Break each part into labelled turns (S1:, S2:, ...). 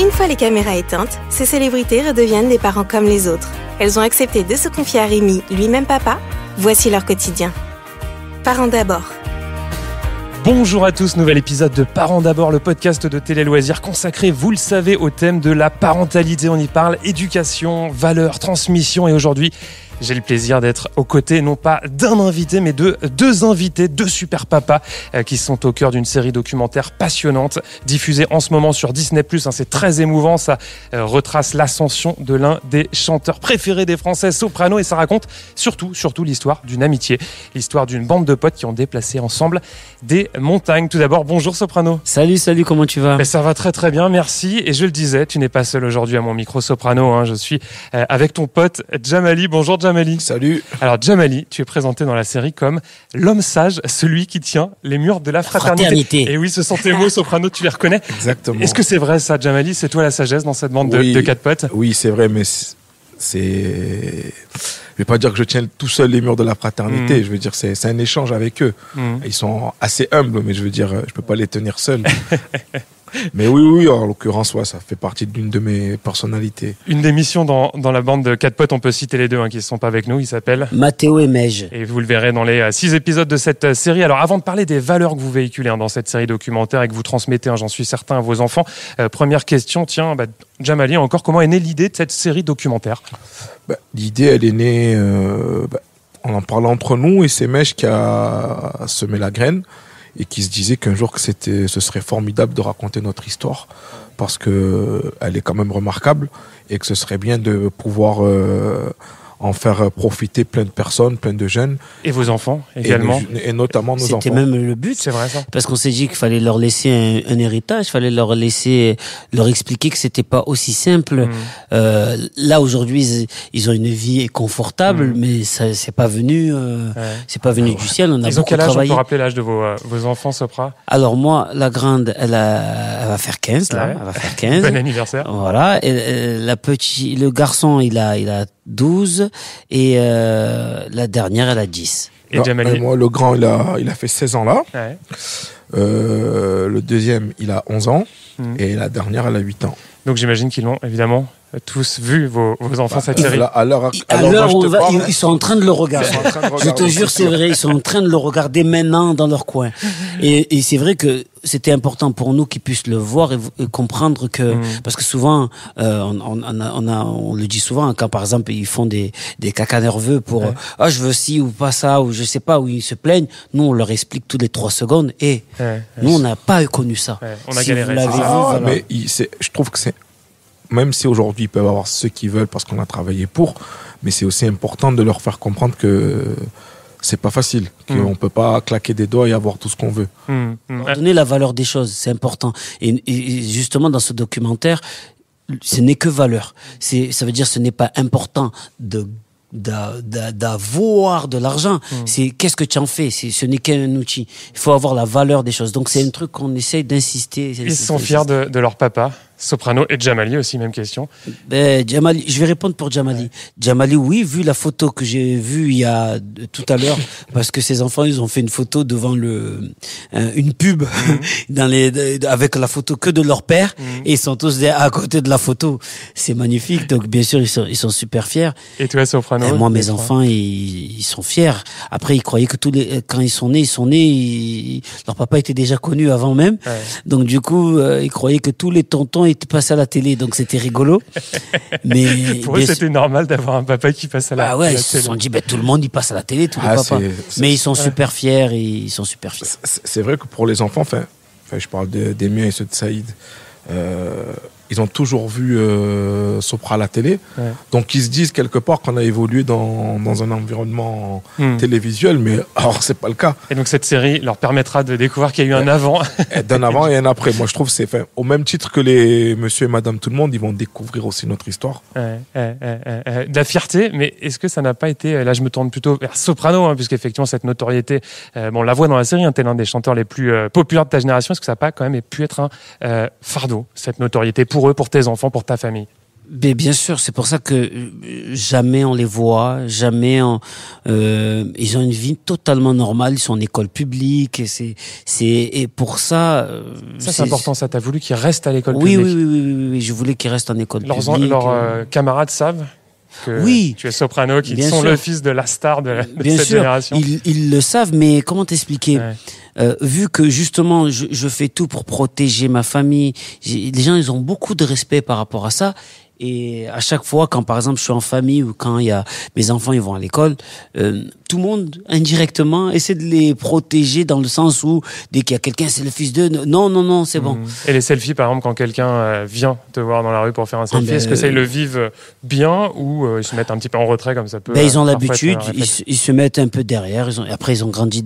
S1: Une fois les caméras éteintes, ces célébrités redeviennent des parents comme les autres. Elles ont accepté de se confier à Rémi, lui-même papa. Voici leur quotidien. Parents d'abord.
S2: Bonjour à tous, nouvel épisode de Parents d'abord, le podcast de Télé Loisirs consacré, vous le savez, au thème de la parentalité. On y parle éducation, valeurs, transmission et aujourd'hui, j'ai le plaisir d'être aux côtés, non pas d'un invité, mais de deux invités, deux super papas qui sont au cœur d'une série documentaire passionnante, diffusée en ce moment sur Disney+. C'est très émouvant, ça retrace l'ascension de l'un des chanteurs préférés des Français, Soprano, et ça raconte surtout l'histoire d'une amitié, l'histoire d'une bande de potes qui ont déplacé ensemble des montagnes. Tout d'abord, bonjour Soprano.
S3: Salut, comment tu vas ?
S2: Ça va très bien, merci. Et je le disais, tu n'es pas seul aujourd'hui à mon micro Soprano, je suis avec ton pote Djamali. Bonjour Djamali.
S4: Salut.
S2: Alors Djamali, tu es présenté dans la série comme l'homme sage, celui qui tient les murs de la fraternité. Et oui, ce sont tes mots, Soprano, tu les reconnais.
S4: Exactement.
S2: Est-ce que c'est vrai ça, Djamali ? C'est toi la sagesse dans cette bande de quatre potes ?
S4: Oui, c'est vrai, mais c'est... Je vais pas dire que je tiens tout seul les murs de la fraternité. Je veux dire, c'est un échange avec eux. Ils sont assez humbles, mais je veux dire, je peux pas les tenir seuls. Mais oui, en l'occurrence, ça fait partie d'une de mes personnalités.
S2: Une des missions dans la bande de quatre potes, on peut citer les deux qui ne sont pas avec nous, ils s'appellent
S3: Mathéo et Mej.
S2: Et vous le verrez dans les 6 épisodes de cette série. Alors avant de parler des valeurs que vous véhiculez dans cette série documentaire et que vous transmettez, j'en suis certain, à vos enfants, première question, Djamali, encore, comment est née l'idée de cette série documentaire ?
S4: L'idée, elle est née en parlant entre nous, et c'est Mej qui a semé la graine et qui se disait qu'un jour ce serait formidable de raconter notre histoire parce que elle est quand même remarquable et que ce serait bien de pouvoir en faire profiter plein de personnes, plein de jeunes.
S2: Et vos enfants également.
S4: Et notamment nos enfants.
S3: C'était même le but.
S2: C'est vrai ça.
S3: Parce qu'on s'est dit qu'il fallait leur laisser un héritage, il fallait leur expliquer que c'était pas aussi simple. Là aujourd'hui, ils ont une vie confortable, mais ça c'est pas venu du ciel. On a
S2: Ils ont
S3: beaucoup
S2: quel âge ?
S3: travaillé.
S2: On peut rappeler l'âge de vos enfants, Sopra ?
S3: Alors moi, la grande, elle va faire 15 là.
S2: Ouais.
S3: Elle va faire 15.
S2: Bon anniversaire.
S3: Voilà. Et le garçon, il a 12 et la dernière, elle a 10.
S2: Et Djamali ?
S4: Moi, le grand, il a fait 16 ans là.
S2: Ouais.
S4: Le deuxième, il a 11 ans. Et la dernière, elle a 8 ans.
S2: Donc j'imagine qu'ils l'ont évidemment tous vu, vos enfants, cette série.
S4: À l'heure
S3: Ils sont en train de le regarder. Je te jure, c'est vrai, ils sont en train de le regarder maintenant dans leur coin. Et c'est vrai que c'était important pour nous qu'ils puissent le voir et comprendre que, parce que souvent, on le dit souvent, quand par exemple ils font des cacas nerveux pour, je veux ci ou pas ça, ou je sais pas, où ils se plaignent, nous on leur explique toutes les 3 secondes et nous on n'a pas connu ça.
S2: On a galéré.
S3: Vous l'avez vu, voilà.
S4: Mais je trouve que c'est, même si aujourd'hui ils peuvent avoir ce qu'ils veulent parce qu'on a travaillé pour, mais c'est aussi important de leur faire comprendre que c'est pas facile, qu'on peut pas claquer des doigts et avoir tout ce qu'on veut.
S3: Donner la valeur des choses, c'est important. Et justement dans ce documentaire, ce n'est que valeur. Ça veut dire ce n'est pas important d'avoir de l'argent. C'est qu'est-ce que tu en fais. Ce n'est qu'un outil. Il faut avoir la valeur des choses. Donc c'est un truc qu'on essaye d'insister.
S2: Ils sont fiers de leur papa, Soprano, et Djamali aussi, même question.
S3: Djamali, je vais répondre pour Djamali. Djamali, oui, vu la photo que j'ai vue il y a tout à l'heure, parce que ces enfants, ils ont fait une photo devant une pub avec la photo que de leur père, et ils sont tous à côté de la photo. C'est magnifique. Donc bien sûr, ils sont super fiers.
S2: Et toi, Soprano ?
S3: Moi, mes enfants, ils sont fiers. Après, ils croyaient que quand ils sont nés, leur papa était déjà connu avant même. Ouais. Donc du coup, ils croyaient que tous les tontons étaient passés à la télé. Donc c'était rigolo. Mais
S2: pour eux, c'était normal d'avoir un papa qui passe à la télé.
S3: Ils se sont dit, tout le monde y passe à la télé, tous les papas. Mais ils sont super fiers et ils sont super fiers.
S4: C'est vrai que pour les enfants, je parle des miens et ceux de Saïd, ils ont toujours vu Sopra à la télé. Ouais. Donc ils se disent quelque part qu'on a évolué dans un environnement télévisuel, mais alors c'est pas le cas.
S2: Et donc cette série leur permettra de découvrir qu'il y a eu un avant.
S4: D'un avant et un après. Moi je trouve que c'est au même titre que les monsieur et madame tout le monde, ils vont découvrir aussi notre histoire.
S2: De la fierté, mais est-ce que ça n'a pas été, là je me tourne plutôt vers Soprano, puisqu'effectivement cette notoriété, on la voit dans la série, t'es l'un des chanteurs les plus populaires de ta génération, est-ce que ça n'a pas quand même pu être un fardeau, cette notoriété pour eux, pour tes enfants, pour ta famille?
S3: Mais bien sûr, c'est pour ça que jamais on les voit, jamais ils ont une vie totalement normale, ils sont en école publique, et pour ça.
S2: C'est important, ça. T'as voulu qu'ils restent à l'école
S3: publique.
S2: Oui,
S3: je voulais qu'ils restent en école publique.
S2: Leurs camarades savent que tu es soprano, qu'ils sont le fils de la star de cette génération.
S3: Ils le savent, mais comment t'expliquer? Vu que justement je fais tout pour protéger ma famille, les gens ils ont beaucoup de respect par rapport à ça. Et à chaque fois, quand par exemple je suis en famille ou quand il y a mes enfants ils vont à l'école, tout le monde indirectement essaie de les protéger dans le sens où dès qu'il y a quelqu'un c'est le fils d'eux, non c'est bon.
S2: Et les selfies par exemple quand quelqu'un vient te voir dans la rue pour faire un selfie, est-ce que ça ils le vivent bien ou ils se mettent un petit peu en retrait comme ça peut?
S3: Ils ont l'habitude, ils se mettent un peu derrière. Après ils ont grandi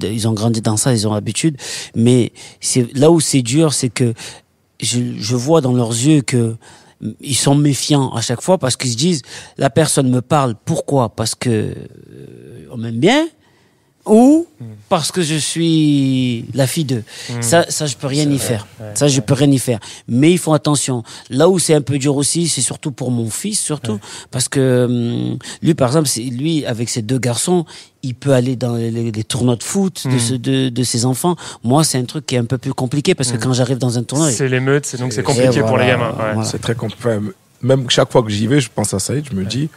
S3: dans ça, ils ont l'habitude. Mais c'est là où c'est dur, c'est que je vois dans leurs yeux que ils sont méfiants à chaque fois parce qu'ils se disent la personne me parle, pourquoi? Parce que on m'aime bien ou parce que je suis la fille d'eux. Ça je peux rien y faire. Je peux rien y faire. Mais ils font attention. Là où c'est un peu dur aussi, c'est surtout pour mon fils, parce que lui par exemple, lui avec ses 2 garçons, il peut aller dans les tournois de foot de ses enfants. Moi, c'est un truc qui est un peu plus compliqué parce que quand j'arrive dans un tournoi,
S2: c'est l'émeute, donc c'est compliqué pour les gamins.
S4: Voilà. C'est très compliqué. Même chaque fois que j'y vais, je pense à Saïd, je me dis.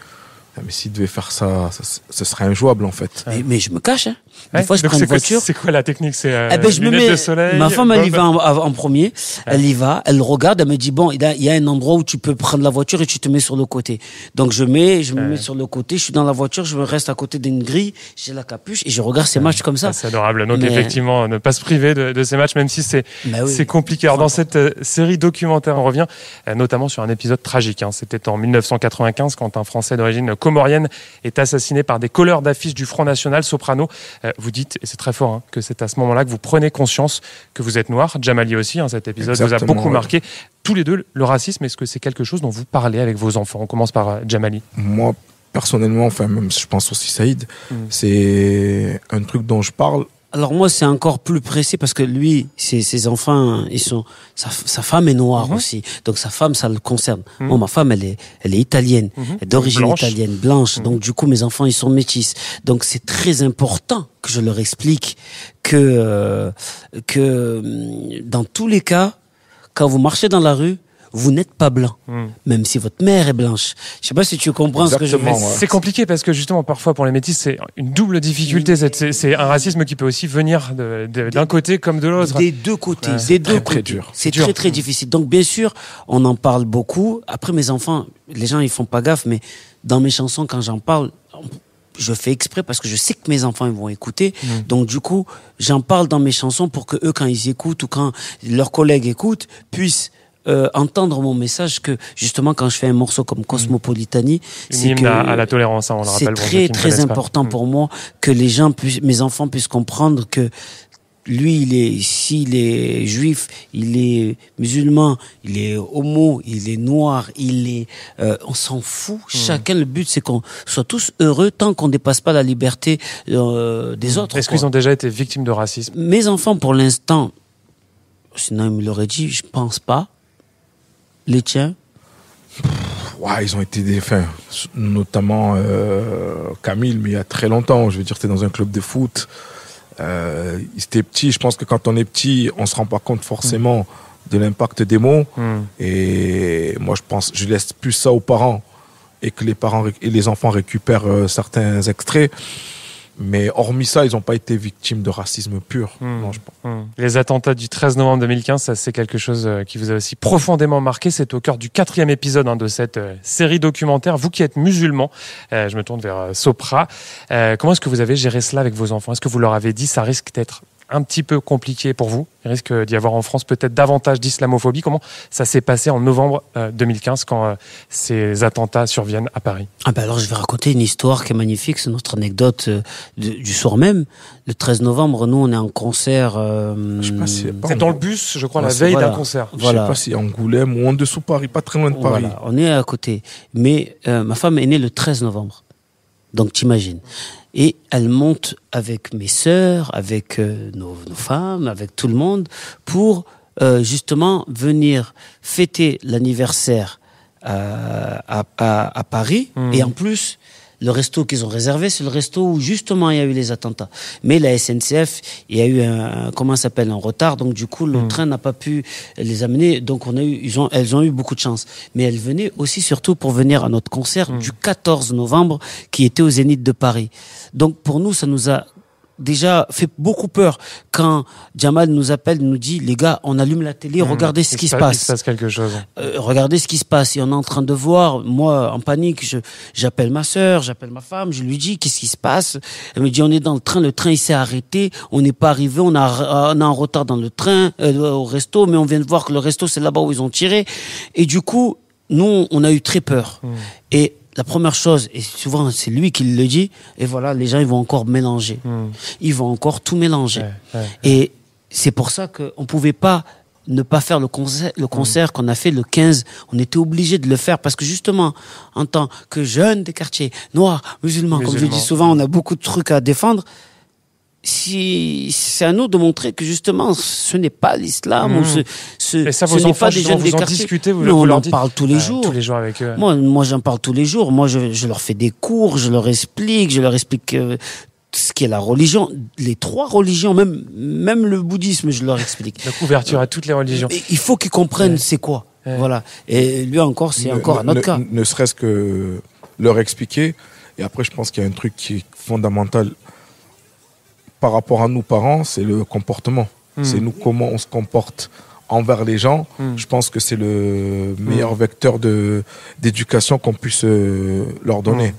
S4: Mais s'il devait faire ça, ce serait injouable en fait.
S3: Mais je me cache. Des fois, je prends une voiture.
S2: C'est quoi la technique? C'est
S3: je me mets de soleil. Ma femme, elle y va en premier. Elle y va, elle regarde, elle me dit bon, il y a un endroit où tu peux prendre la voiture et tu te mets sur le côté. Donc je me mets sur le côté. Je suis dans la voiture, je me reste à côté d'une grille, j'ai la capuche et je regarde ces matchs comme ça.
S2: C'est adorable. Donc effectivement, ne pas se priver de ces matchs, même si c'est compliqué. Alors dans cette série documentaire, on revient notamment sur un épisode tragique. C'était en 1995 quand un Français d'origine comorienne est assassiné par des colleurs d'affiches du Front National, Soprano. Vous dites, et c'est très fort, que c'est à ce moment-là que vous prenez conscience que vous êtes noir. Jamali aussi, cet épisode vous a beaucoup marqué. Tous les deux, le racisme, est-ce que c'est quelque chose dont vous parlez avec vos enfants? On commence par Jamali.
S4: Moi, personnellement, même je pense aussi Saïd, c'est un truc dont je parle.
S3: Alors moi, c'est encore plus précis parce que lui, ses enfants, sa femme est noire aussi. Donc sa femme, ça le concerne. Moi, ma femme, elle est italienne, d'origine italienne, blanche. Donc du coup, mes enfants, ils sont métis. Donc c'est très important que je leur explique que dans tous les cas, quand vous marchez dans la rue, vous n'êtes pas blanc, même si votre mère est blanche. Je sais pas si tu comprends ce que je veux dire.
S2: C'est compliqué parce que justement, parfois pour les métis, c'est une double difficulté. C'est un racisme qui peut aussi venir d'un côté comme de l'autre.
S3: Des deux côtés.
S4: Très dur.
S3: C'est très difficile. Donc bien sûr, on en parle beaucoup. Après, mes enfants, les gens ils font pas gaffe, mais dans mes chansons, quand j'en parle, je fais exprès parce que je sais que mes enfants ils vont écouter. Donc du coup, j'en parle dans mes chansons pour que eux, quand ils écoutent ou quand leurs collègues écoutent, puissent entendre mon message que justement quand je fais un morceau comme Cosmopolitanie,
S2: c'est que à la tolérance, on le rappelle.
S3: C'est très important pour moi que les gens mes enfants puissent comprendre que lui, s'il est juif, il est musulman, il est homo, il est noir, on s'en fout. Chacun, le but, c'est qu'on soit tous heureux tant qu'on dépasse pas la liberté des autres.
S2: Est-ce qu'ils ont déjà été victimes de racisme?
S3: Mes enfants, pour l'instant, sinon ils me l'auraient dit, je pense pas. Les tiens?
S4: Ils ont été notamment Camille, mais il y a très longtemps. Je veux dire, t'es dans un club de foot. Il était petit. Je pense que quand on est petit, on se rend pas compte forcément de l'impact des mots. Et moi, je laisse plus ça aux parents et que les parents et les enfants récupèrent certains extraits. Mais hormis ça, ils n'ont pas été victimes de racisme pur. Non, je pense.
S2: Les attentats du 13 novembre 2015, ça c'est quelque chose qui vous a aussi profondément marqué. C'est au cœur du 4e épisode de cette série documentaire. Vous qui êtes musulman, je me tourne vers Sopra. Comment est-ce que vous avez géré cela avec vos enfants? Est-ce que vous leur avez dit ça risque d'être un petit peu compliqué pour vous? Il risque d'y avoir en France peut-être davantage d'islamophobie. Comment ça s'est passé en novembre 2015 quand ces attentats surviennent à Paris?
S3: Alors je vais raconter une histoire qui est magnifique. C'est notre anecdote du soir même. Le 13 novembre, nous on est en concert.
S4: Je sais pas si
S2: c'est dans le bus, je crois, la veille d'un concert.
S4: Je sais pas si Angoulême ou en dessous Paris, pas très loin de Paris.
S3: Voilà, on est à côté. Mais ma femme est née le 13 novembre. Donc t'imagines. Et elle monte avec mes sœurs, avec nos femmes, avec tout le monde, pour justement venir fêter l'anniversaire à Paris. Et en plus, le resto qu'ils ont réservé, c'est le resto où justement il y a eu les attentats. Mais la SNCF, il y a eu un retard. Donc du coup, le train n'a pas pu les amener. Donc elles ont eu beaucoup de chance. Mais elles venaient aussi surtout pour venir à notre concert du 14 novembre qui était au Zénith de Paris. Donc pour nous, ça nous a déjà fait beaucoup peur quand Jamal nous appelle, nous dit les gars, on allume la télé, regardez ce qui se passe.
S2: Il se passe quelque chose.
S3: Regardez ce qui se passe. Et on est en train de voir, moi en panique, j'appelle ma sœur, j'appelle ma femme, je lui dis qu'est-ce qui se passe. Elle me dit on est dans le train il s'est arrêté, on n'est pas arrivé, on a un retard dans le train, au resto, mais on vient de voir que le resto c'est là-bas où ils ont tiré. Et du coup, nous on a eu très peur. Et la première chose, et souvent c'est lui qui le dit, et voilà, les gens ils vont encore mélanger. Ils vont encore tout mélanger. Et c'est pour ça qu'on ne pouvait pas ne pas faire le concert qu'on a fait le 15. On était obligé de le faire parce que justement, en tant que jeunes des quartiers, noirs, musulmans, comme je dis souvent, on a beaucoup de trucs à défendre. Si c'est à nous de montrer que justement ce n'est pas l'islam ou ce n'est pas des jeunes des quartiers.
S2: Discutez,
S3: on en parle tous les jours.
S2: Tous les jours avec eux.
S3: Moi j'en parle tous les jours. Moi je leur fais des cours, je leur explique ce qu'est la religion, les trois religions, même le bouddhisme, je leur explique.
S2: La couverture à toutes les religions.
S3: Il faut qu'ils comprennent c'est quoi. Voilà. Et lui encore, c'est encore un autre cas.
S4: Ne serait-ce que leur expliquer. Et après, je pense qu'il y a un truc qui est fondamental par rapport à nous parents, c'est le comportement. C'est nous comment on se comporte envers les gens. Je pense que c'est le meilleur vecteur d'éducation qu'on puisse leur donner.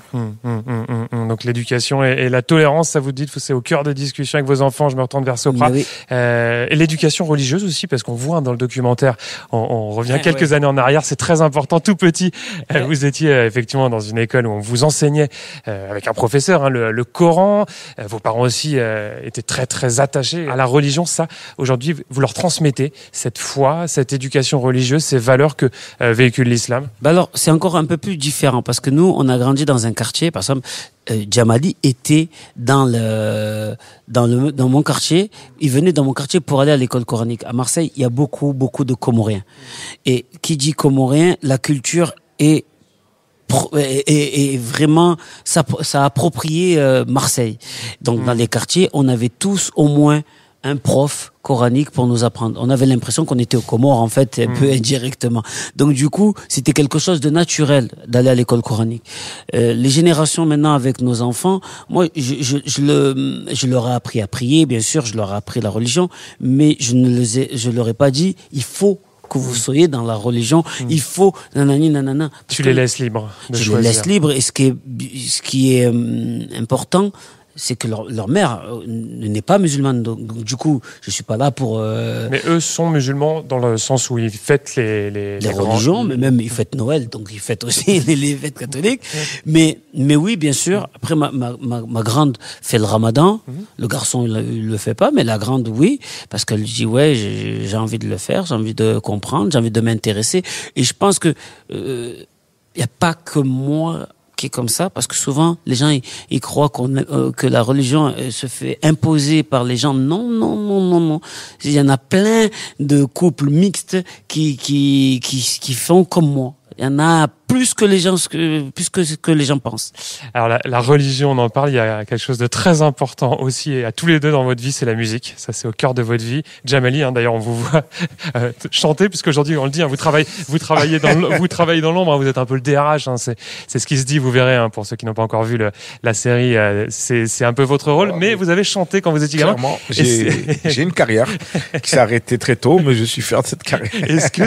S2: Donc l'éducation et la tolérance, ça vous dit, c'est au cœur des discussions avec vos enfants. Je me retourne vers Sopra.
S3: Oui.
S2: Et l'éducation religieuse aussi, parce qu'on voit dans le documentaire, on revient quelques années en arrière, c'est très important. Tout petit, vous étiez effectivement dans une école où on vous enseignait avec un professeur le Coran. Vos parents aussi étaient très très attachés à la religion. Ça, aujourd'hui, vous leur transmettez cette foi, cette éducation religieuse, ces valeurs que véhicule l'islam?
S3: Alors, c'est encore un peu plus différent parce que nous, on a grandi dans un quartier, par exemple, Jamali était dans mon quartier. Il venait dans mon quartier pour aller à l'école coranique. À Marseille, il y a beaucoup de Comoriens. Et qui dit Comorien, la culture est vraiment, ça a approprié Marseille. Donc, dans les quartiers, on avait tous au moins un prof coranique pour nous apprendre. On avait l'impression qu'on était aux Comores, en fait, un peu indirectement. Donc, du coup, c'était quelque chose de naturel d'aller à l'école coranique. Les générations maintenant avec nos enfants, moi, je leur ai appris à prier, bien sûr, je leur ai appris la religion, mais je leur ai pas dit, il faut que vous soyez dans la religion, il faut nanana.
S2: Tu les laisses libres de choisir.
S3: Je les laisse libres, et ce qui est important, c'est que leur mère n'est pas musulmane. Donc, du coup, je suis pas là pour...
S2: Mais eux sont musulmans dans le sens où ils fêtent les
S3: religions, mais même ils fêtent Noël, donc ils fêtent aussi les fêtes catholiques. Mais oui, bien sûr. Après, ma grande fait le ramadan. Le garçon, il le fait pas, mais la grande, oui. Parce qu'elle dit, ouais, j'ai envie de le faire, j'ai envie de comprendre, j'ai envie de m'intéresser. Et je pense que y a pas que moi qui est comme ça, parce que souvent les gens ils croient que la religion se fait imposer par les gens. Non. Il y en a plein de couples mixtes qui font comme moi. Il y en a plus que les gens pensent.
S2: Alors la religion, on en parle, il y a quelque chose de très important aussi, et à tous les deux dans votre vie, c'est la musique. Ça, c'est au cœur de votre vie. Jamali, d'ailleurs, on vous voit chanter, puisqu'aujourd'hui, on le dit, vous travaillez dans l'ombre, vous êtes un peu le DRH, c'est ce qui se dit, vous verrez, pour ceux qui n'ont pas encore vu la série, c'est un peu votre rôle, mais vous avez chanté quand vous étiez gamin.
S4: Clairement, j'ai une carrière qui s'est arrêtée très tôt, mais je suis fier de cette carrière.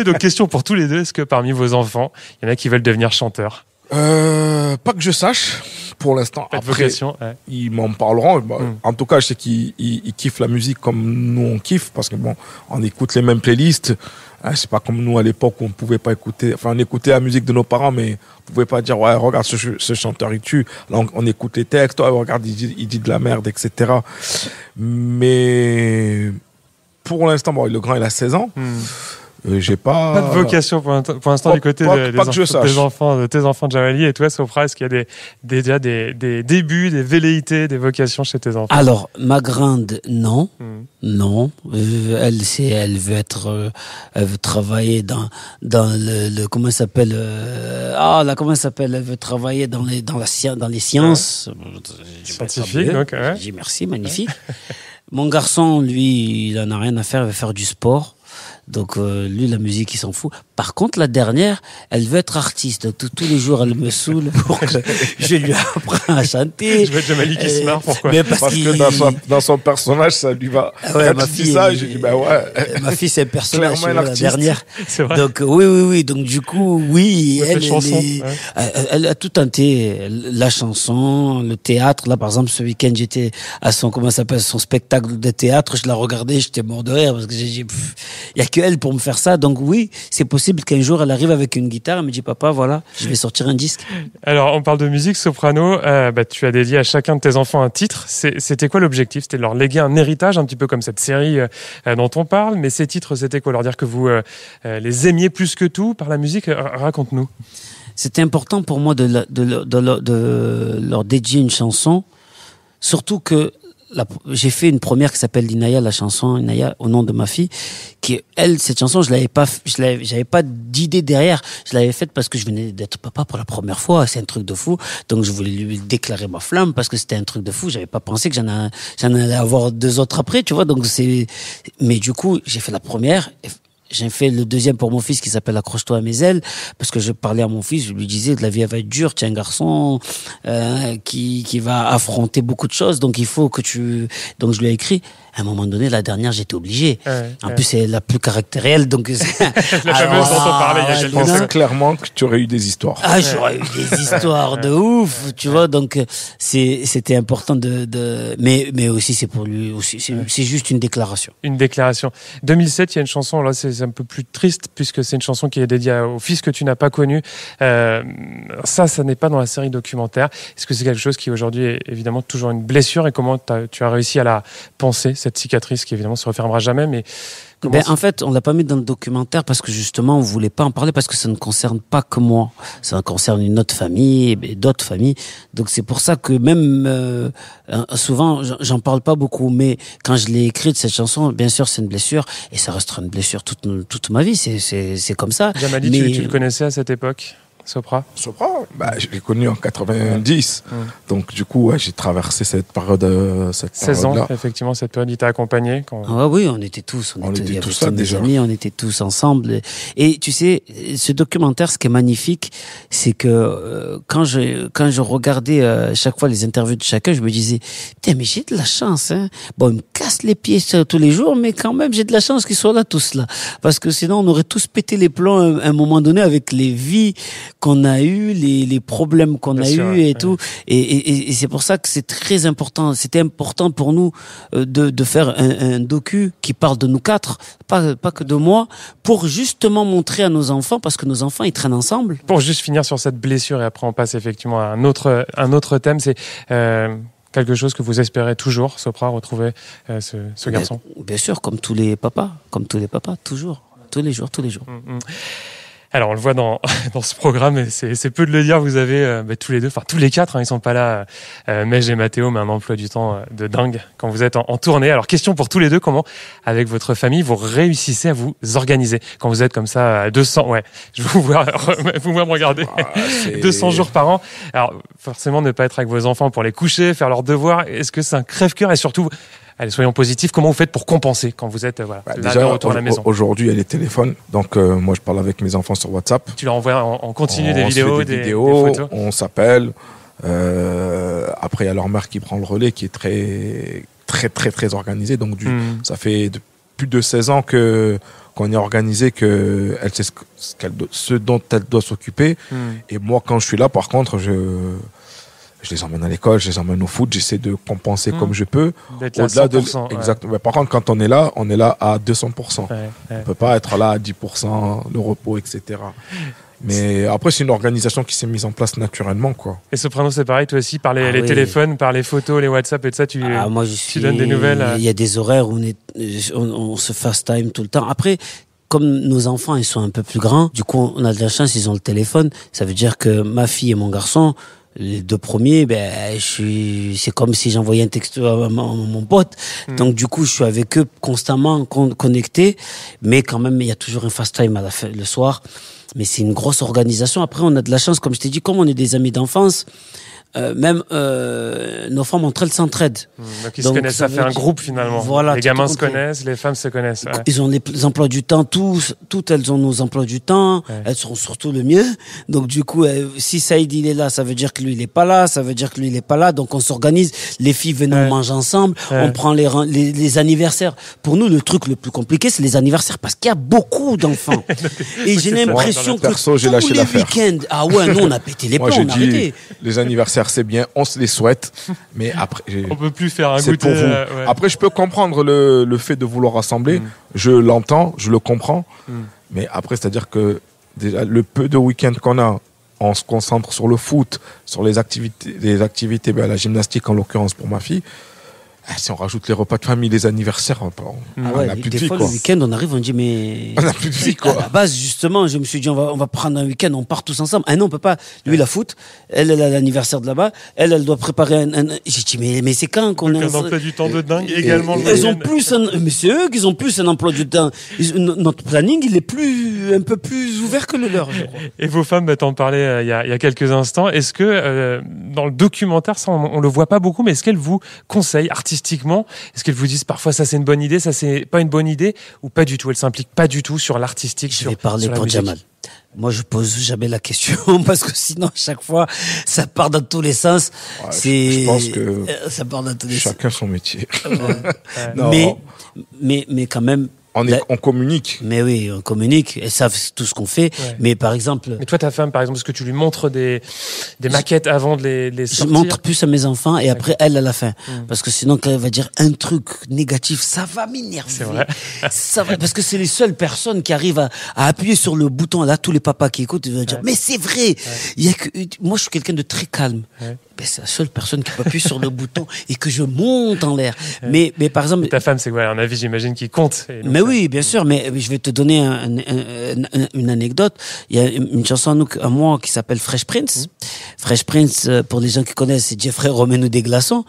S2: Donc question pour tous les deux, est-ce que parmi vos enfants, il y en a qui veulent devenir chanteurs?
S4: Pas que je sache, pour l'instant.
S2: Pas de vocation, ouais.
S4: Ils m'en parleront. En tout cas, je sais qu'ils kiffent la musique comme nous on kiffe, parce que on écoute les mêmes playlists. C'est pas comme nous à l'époque où on pouvait pas écouter, on écoutait la musique de nos parents, mais on pouvait pas dire, ouais, regarde ce chanteur, il tue. Là, on écoute les textes, ouais, regarde, il dit de la merde, etc. Mais, pour l'instant, le grand, il a 16 ans. J'ai pas
S2: de vocation pour l'instant du côté des enfants de tes enfants de Jamali. Et toi, Sopra, est-ce qu'il y a déjà des débuts, des velléités, des vocations chez tes enfants?
S3: Alors, ma grande, non. Non. Elle veut travailler dans le comment ça s'appelle comment ça s'appelle? Elle veut travailler dans les sciences.
S2: Scientifique, donc, ouais.
S3: Je dis merci, magnifique. Mon garçon, lui, il en a rien à faire, il veut faire du sport. Donc lui, la musique, il s'en fout. Par contre, la dernière, elle veut être artiste. Tous les jours, elle me saoule pour que je lui apprenne à chanter.
S2: Je veux être Jamali qui se marre, pourquoi?
S4: Parce que dans son personnage, ça lui va.
S3: Ouais, ma fille,
S4: j'ai dit, ouais.
S3: Ma fille, c'est un personnage, la dernière.
S2: C'est vrai.
S3: Donc, oui. Donc, du coup, oui, elle a tout tenté. La chanson, le théâtre. Là, par exemple, ce week-end, j'étais à son spectacle de théâtre. Je la regardais, j'étais mort de rire parce que j'ai dit, il y a que elle pour me faire ça. Donc, oui, c'est possible qu'un jour, elle arrive avec une guitare et me dit, papa, voilà, je vais sortir un disque.
S2: Alors, on parle de musique, Soprano. Tu as dédié à chacun de tes enfants un titre. C'était quoi l'objectif? C'était de leur léguer un héritage, un petit peu comme cette série dont on parle. Mais ces titres, c'était quoi? Leur dire que vous les aimiez plus que tout par la musique? Raconte-nous.
S3: C'était important pour moi de leur dédier une chanson. Surtout que j'ai fait une première qui s'appelle Inaya, la chanson Inaya au nom de ma fille, qui elle, cette chanson, j'avais pas d'idée derrière. Je l'avais faite parce que je venais d'être papa pour la première fois. C'est un truc de fou. Donc je voulais lui déclarer ma flamme parce que c'était un truc de fou. J'avais pas pensé que j'en allais avoir 2 autres après, tu vois. Donc mais du coup, j'ai fait la première. J'ai fait le deuxième pour mon fils qui s'appelle Accroche-toi à mes ailes, parce que je parlais à mon fils, je lui disais que la vie elle va être dure, tu es un garçon qui va affronter beaucoup de choses, donc il faut que donc je lui ai écrit. À un moment donné, la dernière, j'étais obligé. En plus, c'est la plus caractérielle, donc
S2: la fameuse dont on parlait il y a quelques
S4: temps. Clairement que tu aurais eu des histoires.
S3: J'aurais eu des histoires de ouf, tu vois. Donc c'était important mais aussi c'est pour lui aussi. C'est juste une déclaration.
S2: Une déclaration. 2007, il y a une chanson. Là, c'est un peu plus triste puisque c'est une chanson qui est dédiée au fils que tu n'as pas connu. Ça n'est pas dans la série documentaire. Est-ce que c'est quelque chose qui aujourd'hui est évidemment toujours une blessure et comment tu as réussi à la penser, cette cicatrice qui évidemment se refermera jamais, mais
S3: en fait, on l'a pas mis dans le documentaire parce que justement, on voulait pas en parler parce que ça ne concerne pas que moi. Ça concerne une autre famille et d'autres familles. Donc c'est pour ça que même souvent, j'en parle pas beaucoup, mais quand je l'ai écrite cette chanson, bien sûr, c'est une blessure et ça restera une blessure toute ma vie. C'est comme ça.
S2: Jamali, tu le connaissais à cette époque? Sopra,
S4: je l'ai connu en 90. Donc, du coup, j'ai traversé cette période.
S2: 16 ans, effectivement, cette période, il t'a accompagné
S3: oui, on était tous.
S4: On était tous là, déjà.
S3: Amis, on était tous ensemble. Et tu sais, ce documentaire, ce qui est magnifique, c'est que quand je regardais chaque fois les interviews de chacun, je me disais, putain, mais j'ai de la chance, hein. Bon, ils me cassent les pieds tous les jours, mais quand même, j'ai de la chance qu'ils soient là, tous là. Parce que sinon, on aurait tous pété les plombs à un moment donné avec les vies qu'on a eu, les problèmes qu'on a eu et tout. Et c'est pour ça que c'est très important. C'était important pour nous de faire un docu qui parle de nous 4, pas que de moi, pour justement montrer à nos enfants, parce que nos enfants, ils traînent ensemble.
S2: Pour juste finir sur cette blessure et après on passe effectivement à un autre thème, c'est quelque chose que vous espérez toujours, Sopra, retrouver ce garçon.
S3: Bien sûr, comme tous les papas, toujours, tous les jours.
S2: Alors, on le voit dans ce programme, et c'est peu de le dire, vous avez tous les deux, enfin tous les 4, ils sont pas là, Mej et Mathéo, mais un emploi du temps de dingue quand vous êtes en tournée. Alors, question pour tous les deux, comment, avec votre famille, vous réussissez à vous organiser quand vous êtes comme ça à 200, je vous vois me regarder, 200 jours par an. Alors, forcément, ne pas être avec vos enfants pour les coucher, faire leurs devoirs, est-ce que c'est un crève-cœur et surtout, allez, soyons positifs. Comment vous faites pour compenser quand vous êtes
S4: déjà,
S2: de retour à la maison?
S4: Aujourd'hui, il y a les téléphones. Donc, moi, je parle avec mes enfants sur WhatsApp.
S2: Tu leur envoies en continu des vidéos, des photos. On
S4: s'appelle. Après, il y a leur mère qui prend le relais, qui est très, très, très, très organisée. Donc, ça fait plus de 16 ans qu'on est organisé, qu'elle sait ce dont elle doit s'occuper. Et moi, quand je suis là, par contre, je les emmène à l'école, je les emmène au foot, j'essaie de compenser comme je peux.
S2: D'être là à 100%.
S4: Exactement. Par contre, quand on est là à 200%. On peut pas être là à 10%, le repos, etc. Mais après, c'est une organisation qui s'est mise en place naturellement, quoi.
S2: Et Soprano, c'est pareil, toi aussi, par les téléphones, par les photos, les WhatsApp et tout ça, tu donnes des nouvelles.
S3: Il y a des horaires où on se FaceTime tout le temps. Après, comme nos enfants, ils sont un peu plus grands, du coup, on a de la chance, ils ont le téléphone. Ça veut dire que ma fille et mon garçon, les deux premiers, c'est comme si j'envoyais un texto à mon pote. Donc, du coup, je suis avec eux constamment connecté. Mais quand même, il y a toujours un fast time le soir. Mais c'est une grosse organisation. Après, on a de la chance, comme je t'ai dit, comme on est des amis d'enfance, nos femmes entre elles s'entraident.
S2: Donc ils se connaissent, ça fait un groupe finalement.
S3: Voilà,
S2: les gamins se connaissent, les femmes se connaissent. Ouais.
S3: Ils ont les emplois du temps, toutes elles ont nos emplois du temps, elles seront surtout le mieux. Donc du coup, si Saïd il est là, ça veut dire que lui il est pas là, ça veut dire que lui il est pas là. Donc on s'organise, les filles viennent on mange ensemble, on prend les anniversaires. Pour nous, le truc le plus compliqué, c'est les anniversaires parce qu'il y a beaucoup d'enfants. Et j'ai l'impression que
S4: perso, j'ai
S3: tous
S4: lâché
S3: les
S4: l'affaire.
S3: week-ends, nous on a pété les plombs, on a arrêté.
S4: Les anniversaires c'est bien, on se les souhaite, mais après
S2: on peut plus faire un
S4: c'est
S2: goûter.
S4: Pour vous. Après je peux comprendre le fait de vouloir rassembler, je l'entends, je le comprends, mais après c'est-à-dire que déjà le peu de week-end qu'on a, on se concentre sur le foot, sur les activités, la gymnastique en l'occurrence pour ma fille. Si on rajoute les repas de famille, les anniversaires, on a plus de vie.
S3: Des fois, le week-end, on arrive, on dit, mais.
S4: On a plus de vie, quoi.
S3: À la base, justement, je me suis dit, on va prendre un week-end, on part tous ensemble. Ah non, on peut pas. Lui, la foot. Elle a l'anniversaire de là-bas. Elle doit préparer J'ai dit, mais c'est quand qu'on
S2: a un emploi du temps de dingue également.
S3: Ils ont plus mais c'est eux qui ont plus un emploi du temps. Notre planning, il est un peu plus ouvert que le leur, je crois.
S2: Et vos femmes, t'en parlais il y a quelques instants. Est-ce que, dans le documentaire, ça, on le voit pas beaucoup, mais est-ce qu'elles vous conseillent artistiquement? Est-ce qu'elles vous disent parfois ça c'est une bonne idée, ça c'est pas une bonne idée, ou pas du tout? Elles s'impliquent pas du tout sur l'artistique.
S3: Je vais parler pour Jamal. Moi, je pose jamais la question parce que sinon, à chaque fois, ça part dans tous les sens.
S4: Je pense que
S3: ça part dans tous les
S4: chacun son métier.
S3: Non. Mais quand même.
S4: On communique.
S3: Mais oui, on communique. Elles savent tout ce qu'on fait. Ouais. Mais par exemple.
S2: Mais toi, ta femme, par exemple, est-ce que tu lui montres des maquettes avant de les sortir?
S3: Je montre plus à mes enfants et après elle à la fin. Parce que sinon, quand elle va dire un truc négatif, ça va m'énerver.
S2: C'est vrai.
S3: Parce que c'est les seules personnes qui arrivent à appuyer sur le bouton. Là, tous les papas qui écoutent, ils vont dire, mais c'est vrai. Il y a que, moi, je suis quelqu'un de très calme. C'est la seule personne qui peut appuyer sur le bouton et que je monte en l'air. Mais par exemple.
S2: Ta femme, c'est quoi? Un avis, j'imagine, qui compte.
S3: Mais oui, bien sûr. Mais je vais te donner une anecdote. Il y a une chanson à moi qui s'appelle Fresh Prince. Fresh Prince, pour les gens qui connaissent, c'est Jeffrey Romano des Glaçons.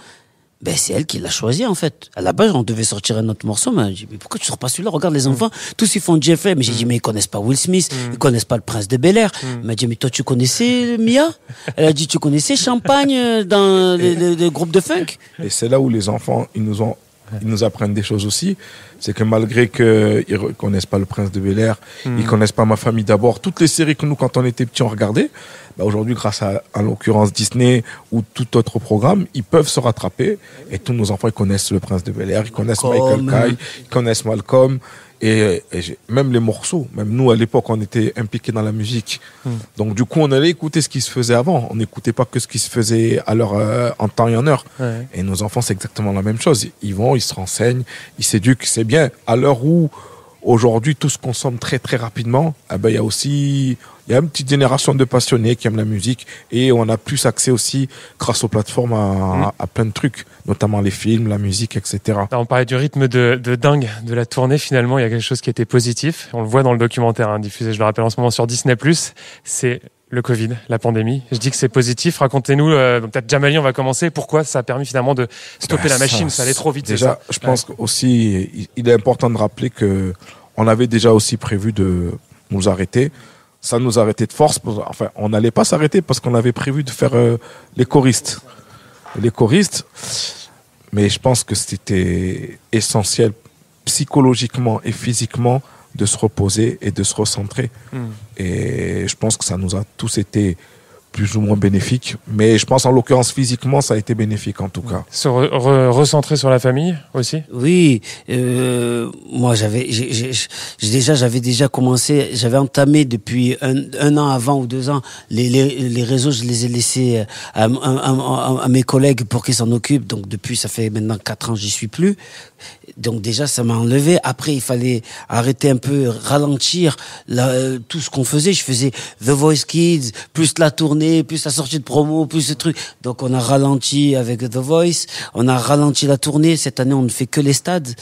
S3: C'est elle qui l'a choisi, en fait. À la base, on devait sortir un autre morceau, mais j'ai dit, mais pourquoi tu sors pas celui-là? Regarde les enfants, tous ils font Jeffrey. Mais j'ai dit, mais ils connaissent pas Will Smith, ils connaissent pas le Prince de Bel-Air. Elle m'a dit, mais toi, tu connaissais Mia? Elle a dit, tu connaissais Champagne dans les groupes de funk?
S4: Et c'est là où les enfants, ils nous apprennent des choses aussi. C'est que malgré qu'ils ne connaissent pas le Prince de Bel-Air, ils connaissent pas Ma Famille d'abord, toutes les séries que nous, quand on était petits, on regardait, aujourd'hui, grâce à l'occurrence Disney ou tout autre programme, ils peuvent se rattraper. Et tous nos enfants, ils connaissent le Prince de Bel-Air, ils connaissent Michael Kay, ils connaissent Malcolm. Et même les morceaux, même nous à l'époque on était impliqués dans la musique, donc du coup on allait écouter ce qui se faisait avant, on n'écoutait pas que ce qui se faisait à l'heure, en temps et en heure. Et nos enfants c'est exactement la même chose, ils vont, ils se renseignent, ils s'éduquent, c'est bien. À l'heure où aujourd'hui tout se consomme très très rapidement, il y a une petite génération de passionnés qui aiment la musique et on a plus accès aussi grâce aux plateformes à plein de trucs, notamment les films, la musique, etc.
S2: Là, on parlait du rythme de dingue de la tournée. Finalement, il y a quelque chose qui était positif. On le voit dans le documentaire diffusé, je le rappelle en ce moment sur Disney+. C'est le Covid, la pandémie. Je dis que c'est positif. Racontez-nous, peut-être Jamali, on va commencer. Pourquoi ça a permis finalement de stopper la machine? Ça allait trop vite.
S4: Déjà, je pense aussi, il est important de rappeler que on avait déjà aussi prévu de nous arrêter. Ça nous arrêtait de force. Enfin, on n'allait pas s'arrêter parce qu'on avait prévu de faire les choristes. Mais je pense que c'était essentiel psychologiquement et physiquement de se reposer et de se recentrer. Et je pense que ça nous a tous été plus ou moins bénéfique, mais je pense en l'occurrence physiquement ça a été bénéfique en tout cas.
S2: Se recentrer sur la famille aussi.
S3: Oui, moi j'avais déjà commencé, j'avais entamé depuis un an avant ou 2 ans les réseaux, je les ai laissés à mes collègues pour qu'ils s'en occupent. Donc depuis ça fait maintenant 4 ans j'y suis plus. Donc déjà ça m'a enlevé. Après il fallait arrêter un peu, ralentir tout ce qu'on faisait. Je faisais The Voice Kids, plus la tournée, plus la sortie de promo, plus ce truc. Donc on a ralenti avec The Voice, on a ralenti la tournée. Cette année on ne fait que les stades.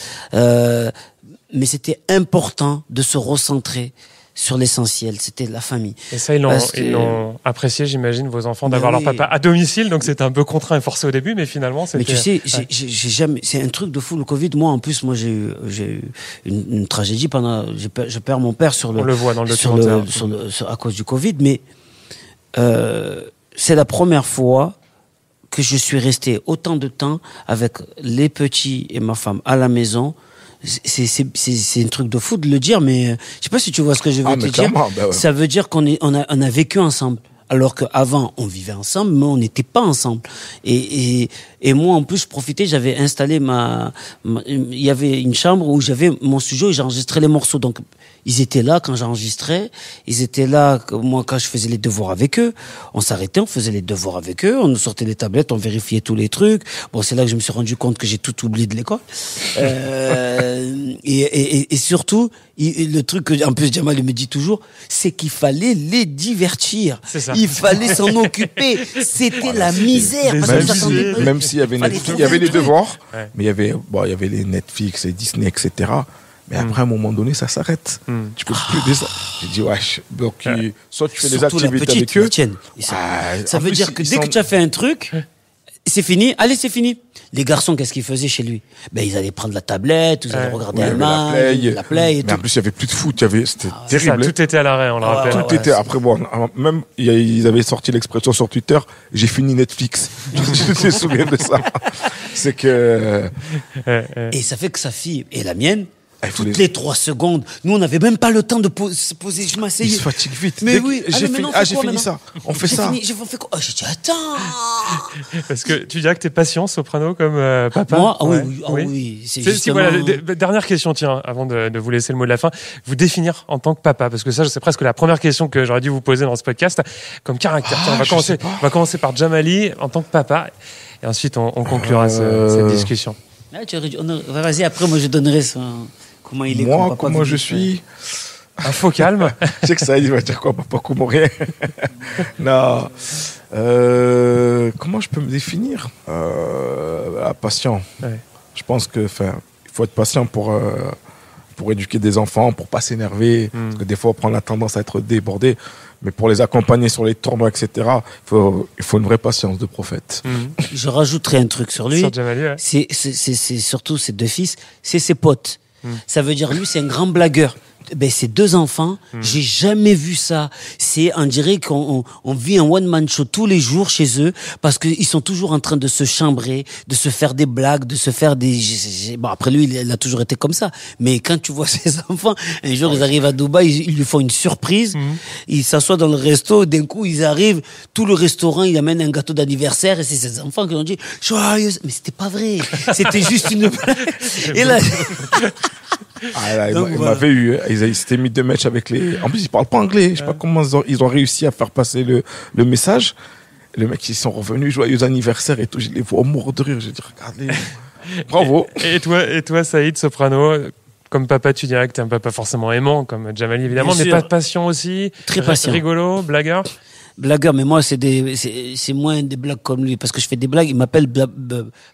S3: mais c'était important de se recentrer sur l'essentiel, c'était la famille.
S2: Et ça, ils l'ont apprécié, j'imagine, vos enfants, d'avoir leur papa à domicile, donc c'était un peu contraint et forcé au début, mais finalement, c'était...
S3: Mais tu sais, j'ai jamais... C'est un truc de fou, le Covid. Moi, en plus, j'ai eu une tragédie pendant... Je perds mon père sur le...
S2: On le voit dans le documentaire.
S3: À cause du Covid, mais c'est la première fois que je suis resté autant de temps avec les petits et ma femme à la maison. C'est un truc de fou de le dire, mais je sais pas si tu vois ce que je veux te dire.
S4: Ouais.
S3: Ça veut dire qu'on a vécu ensemble. Alors qu'avant, on vivait ensemble, mais on n'était pas ensemble. Et moi, en plus, je profitais, j'avais installé il y avait une chambre où j'avais mon studio et j'enregistrais les morceaux. Donc, ils étaient là quand j'enregistrais. Ils étaient là, moi, quand je faisais les devoirs avec eux. On s'arrêtait, on faisait les devoirs avec eux. On nous sortait les tablettes, on vérifiait tous les trucs. Bon, c'est là que je me suis rendu compte que j'ai tout oublié de l'école. Et surtout, le truc que, en plus, Jamal me dit toujours, c'est qu'il fallait les divertir.
S2: C'est ça.
S3: Il fallait s'en occuper. C'était la misère.
S4: Même s'il y avait Netflix, il y avait les devoirs, mais il y avait les Netflix, les Disney, etc. Mais après, à un moment donné, ça s'arrête. Tu peux plus dire ça. J'ai dit, wesh. Donc, soit tu fais des activités avec eux.
S3: Ça veut dire que dès que tu as fait un truc, c'est fini. Allez, c'est fini. Les garçons, qu'est-ce qu'ils faisaient chez lui? Ben, ils allaient prendre la tablette, ils allaient regarder un match, la play et tout.
S4: Mais en plus, il n'y avait plus de foot. C'était terrible.
S2: Ça, tout était à l'arrêt, on le rappelle.
S4: Tout était. Après, bon, même, ils avaient sorti l'expression sur Twitter, j'ai fini Netflix. Je me souviens de ça. C'est que...
S3: Et ça fait que sa fille et la mienne, toutes les 3 secondes. Nous, on n'avait même pas le temps de se poser. Je m'asseyais.
S4: Il se fatigue vite.
S3: Mais oui.
S4: J'ai fini ça. On fait ça.
S3: J'ai fait quoi? J'ai dit, attends.
S2: Parce que tu dirais que t'es patient, soprano, comme papa.
S3: Moi, oui. C'est justement...
S2: Dernière question, tiens, avant de vous laisser le mot de la fin. Vous définir en tant que papa, parce que ça, c'est presque la première question que j'aurais dû vous poser dans ce podcast, comme caractère. Tiens, on va commencer par Jamali en tant que papa, et ensuite on conclura cette discussion.
S3: Vas-y, après, moi, je donnerai comment il est.
S4: Moi, comment je suis.
S2: Un faux calme.
S4: Je sais que ça, il va dire quoi, papa, comment rien. Non. Comment je peux me définir? Patient. Ouais. Je pense que, il faut être patient pour éduquer des enfants, pour pas s'énerver, parce que des fois, on prend la tendance à être débordé. Mais pour les accompagner sur les tournois, etc., il faut une vraie patience de prophète.
S3: Je rajouterai un truc sur lui.
S2: Sur Jamali, ouais.
S3: C'est surtout ses 2 fils, c'est ses potes. Ça veut dire, lui, c'est un grand blagueur. Ben, ses 2 enfants, j'ai jamais vu ça. On dirait qu'on vit un one-man show tous les jours chez eux, parce qu'ils sont toujours en train de se chambrer, de se faire des blagues, de se faire des... Bon, après lui, il a toujours été comme ça. Mais quand tu vois ses enfants, un jour, ils arrivent à Dubaï, ils lui font une surprise, ils s'assoient dans le resto, d'un coup, ils arrivent, tout le restaurant, il amène un gâteau d'anniversaire, et c'est ses enfants qui ont dit, joyeuse, mais c'était pas vrai. C'était juste une blague. Et là...
S4: il m'avait eu, ils s'étaient mis 2 matchs avec les... En plus, ils parlent pas anglais. Je sais pas comment ils ont réussi à faire passer le message. Les mecs, ils sont revenus, joyeux anniversaire et tout. Je les vois mort de rire. J'ai dit, regardez. Bravo.
S2: Et toi, Saïd, soprano, comme papa, tu dirais que t'es un papa forcément aimant, comme Jamali, évidemment, mais pas de passion aussi.
S3: Très patient.
S2: Rigolo, blagueur.
S3: Blagueur, mais moi, c'est moins des blagues comme lui, parce que je fais des blagues, il m'appelle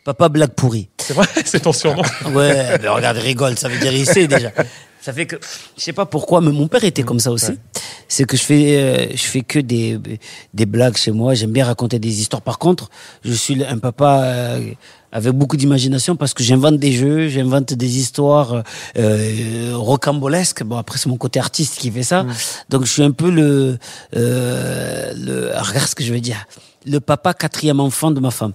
S3: Papa Blague Pourri.
S2: C'est vrai, c'est ton surnom.
S3: Ouais, mais regarde, rigole, ça veut dire il sait déjà. Ça fait que, je sais pas pourquoi, mais mon père était comme ça aussi. Ouais. C'est que je fais que des blagues chez moi, j'aime bien raconter des histoires. Par contre, je suis un papa avec beaucoup d'imagination, parce que j'invente des jeux, j'invente des histoires rocambolesques. Bon, après, c'est mon côté artiste qui fait ça. Donc, je suis un peu regarde ce que je veux dire. Le papa 4e enfant de ma femme.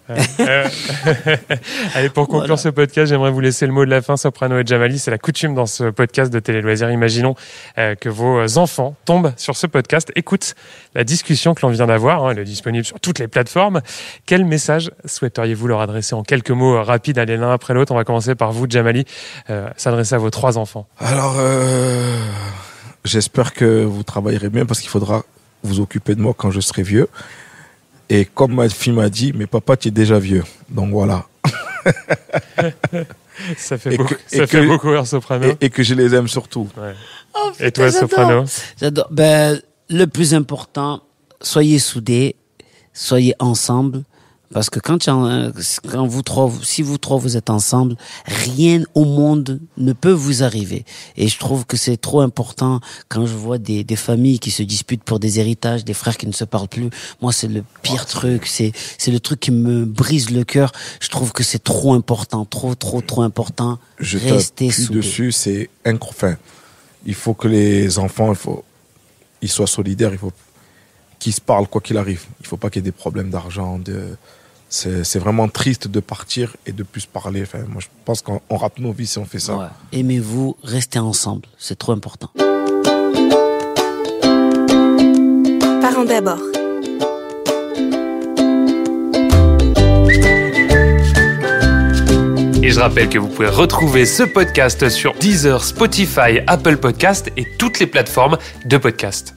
S2: Allez, pour conclure ce podcast, j'aimerais vous laisser le mot de la fin, Soprano et Jamali. C'est la coutume dans ce podcast de Télé Loisirs. Imaginons que vos enfants tombent sur ce podcast, écoutent la discussion que l'on vient d'avoir. Elle est disponible sur toutes les plateformes. Quel message souhaiteriez-vous leur adresser en quelques mots rapides, allez l'un après l'autre? On va commencer par vous, Jamali, s'adresser à vos 3 enfants.
S4: Alors, j'espère que vous travaillerez bien, parce qu'il faudra vous occuper de moi quand je serai vieux. Et comme ma fille m'a dit, mais papa, tu es déjà vieux. Donc voilà.
S2: Ça fait beaucoup rire, soprano.
S4: Et que je les aime surtout.
S2: Ouais. Oh, putain, et toi, soprano?
S3: J'adore. Ben, le plus important, soyez soudés, soyez ensemble, Parce que si vous trois vous êtes ensemble, rien au monde ne peut vous arriver. Et je trouve que c'est trop important quand je vois des familles qui se disputent pour des héritages, des frères qui ne se parlent plus. Moi, c'est le pire truc. C'est le truc qui me brise le cœur. Je trouve que c'est trop important, trop important. Restez soudés.
S4: Dessus, c'est incroyable. Il faut que les enfants, ils soient solidaires. Il faut qu'ils se parlent quoi qu'il arrive. Il faut pas qu'il y ait des problèmes d'argent. C'est vraiment triste de partir et de plus parler. Enfin, moi, je pense qu'on rate nos vies si on fait ça.
S3: Ouais. Aimez-vous, restez ensemble. C'est trop important.
S1: Parents d'abord.
S2: Et je rappelle que vous pouvez retrouver ce podcast sur Deezer, Spotify, Apple Podcast et toutes les plateformes de podcast.